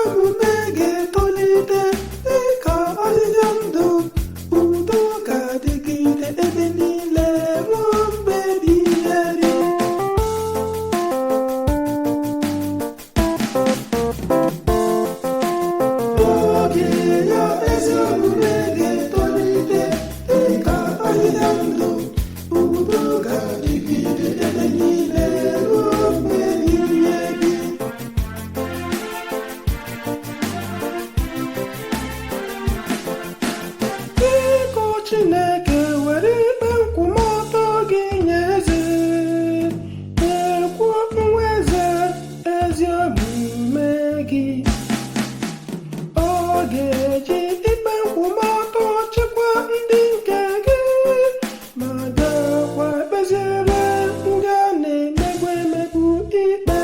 omume ga-etolite dịka ahịhịa ndụ, udo ga-adịgide ebe niile ruo mgbe ebighị ebi. N'oge ya, ezi omume ga-etolite dịka ahịhịa ndụ, udo ga-adịgide ebe niile ruo mgbe ebighị ebi. Biko Chineke, were ikpe nkwụmọtọ gị nye eze, nyekwa nwa eze ezi omume gị. Ọ ga-eji ikpe nkwụmọtọ chịkwaa ndị nke gị, ma bịakwa kpeziere ndị a na-emegbu emegbu ikpe.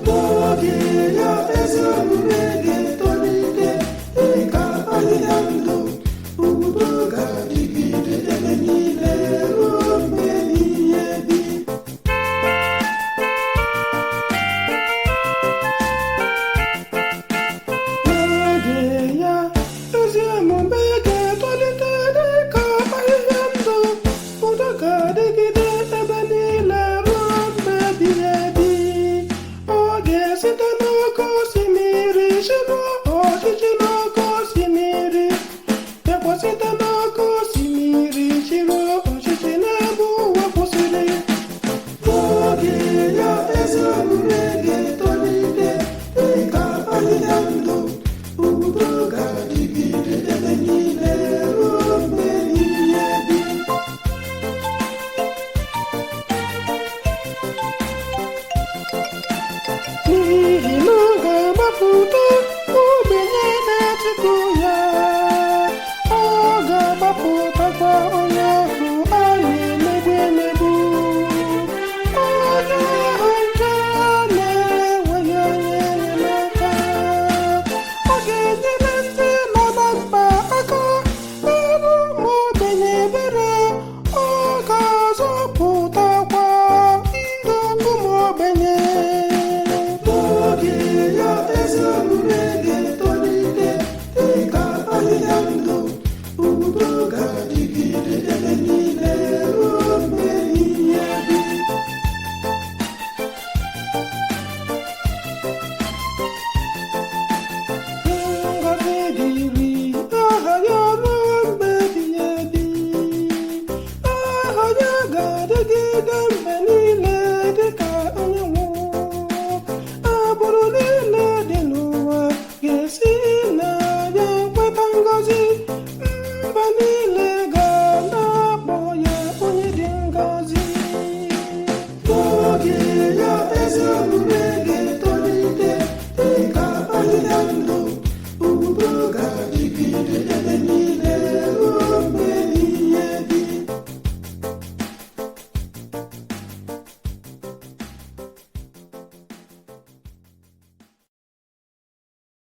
N'oge ya, ezi omume ga-etolite dịka ahịhịa ndụ, udo ga-adịgide ebe niile ruo mgbe ebighị ebi. N'oge ya, ezi omume ga-etolite dịka ahịhịa ndụ, udo ga-adịgide ebe niile ruo mgbe ebighị ebi. Ọ ga-esite n'oké osimiri chịrị ọchịchị n'oké osimiri, bịakwa site n'oké osimiri chịrị ọchịchị n'ebe ụwa kwụsịrị. N'oge ya, ezi omume ga-etolite dịka ahịhịa ndụ, udo ga-adịgide ebe niile ruo mgbe ebighị ebi. N'ihi na ọ ga-agbapụta ogbenye na-etipụ ya, ọ ga-agbapụtakwa onye ahụ a na-emegbu emegbu, onye ahụ nke na-enweghị onye enyemaka. Ọ ga-enyere ndị nọ na mkpa aka, mere ụmụ ogbenye ebere, ọ ga-azọpụtakwa ndụ ụmụ ogbenye. N'oge ya, ezi omume